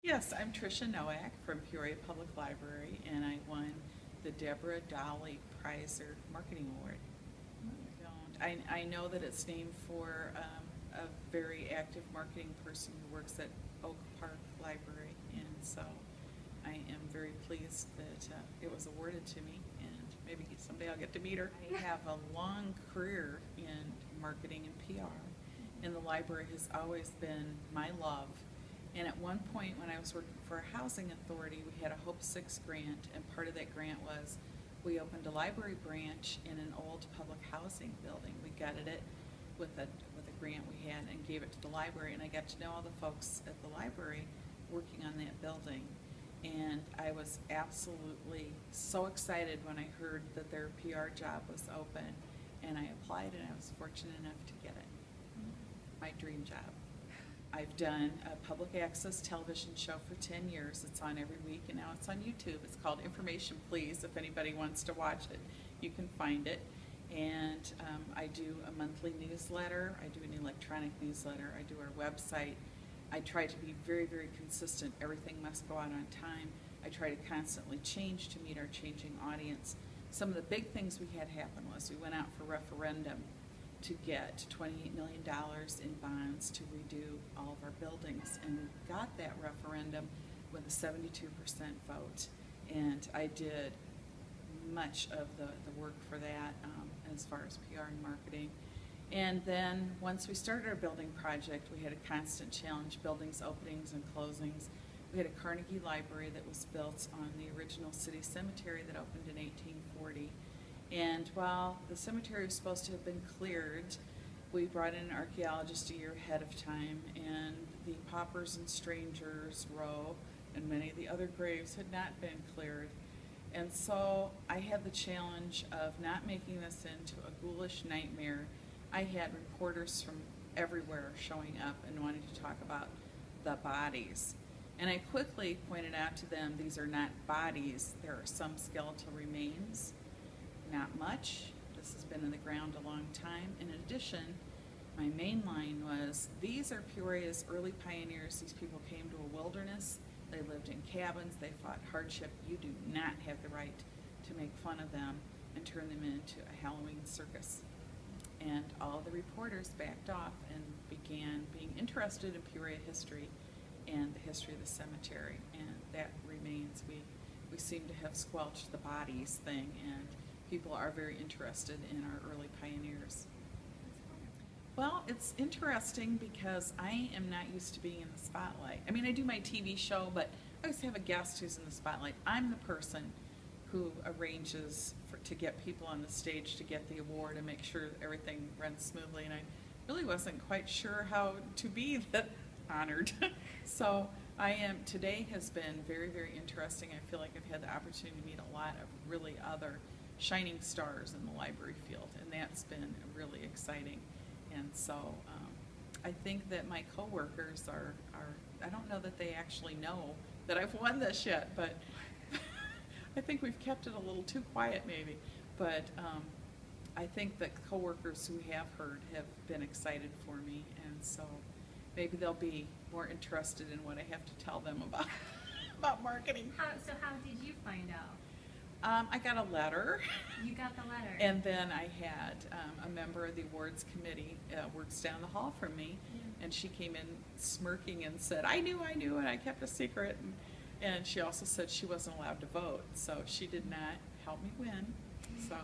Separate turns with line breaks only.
Yes, I'm Trisha Noack from Peoria Public Library, and I won the Deborah Dolly Prizer Marketing Award. I know that it's named for a very active marketing person who works at Oak Park Library, and so I am very pleased that it was awarded to me, and maybe someday I'll get to meet her. I have a long career in marketing and PR, and the library has always been my love. And at one point when I was working for a housing authority, we had a Hope 6 grant, and part of that grant was we opened a library branch in an old public housing building. We gutted it with a grant we had and gave it to the library, and I got to know all the folks at the library working on that building. And I was absolutely so excited when I heard that their PR job was open, and I applied, and I was fortunate enough to get it. My dream job. I've done a public access television show for 10 years. It's on every week, and now it's on YouTube. It's called Information Please. If anybody wants to watch it, you can find it. And I do a monthly newsletter. I do an electronic newsletter. I do our website. I try to be very, very consistent. Everything must go out on time. I try to constantly change to meet our changing audience. Some of the big things we had happen was we went out for referendum to get $28 million in bonds to redo all of our buildings, and we got that referendum with a 72% vote, and I did much of the work for that as far as PR and marketing. And then once we started our building project, we had a constant challenge, buildings openings and closings. We had a Carnegie Library that was built on the original city cemetery that opened in 1840. And while the cemetery was supposed to have been cleared, we brought in an archaeologist a year ahead of time, and the Paupers and Strangers Row and many of the other graves had not been cleared. And so I had the challenge of not making this into a ghoulish nightmare. I had reporters from everywhere showing up and wanting to talk about the bodies. And I quickly pointed out to them, these are not bodies, there are some skeletal remains. Not much. This has been in the ground a long time. In addition, my main line was, these are Peoria's early pioneers. These people came to a wilderness. They lived in cabins. They fought hardship. You do not have the right to make fun of them and turn them into a Halloween circus. And all the reporters backed off and began being interested in Peoria history and the history of the cemetery. And that remains. We seem to have squelched the bodies thing, and people are very interested in our early pioneers. Well, it's interesting because I am not used to being in the spotlight. I mean, I do my TV show, but I always have a guest who's in the spotlight. I'm the person who arranges to get people on the stage to get the award and make sure everything runs smoothly, and I really wasn't quite sure how to be that honored. So today has been very, very interesting. I feel like I've had the opportunity to meet a lot of really other shining stars in the library field, and that's been really exciting. And so I think that my coworkers are I don't know that they actually know that I've won this yet, but I think we've kept it a little too quiet maybe. But I think that coworkers who have heard have been excited for me, and so maybe they'll be more interested in what I have to tell them about marketing.
So how did you find out?
I got a letter.
You got the letter.
And then I had a member of the awards committee works down the hall from me, and she came in smirking and said, I knew, and I kept a secret. And she also said she wasn't allowed to vote, so she did not help me win. So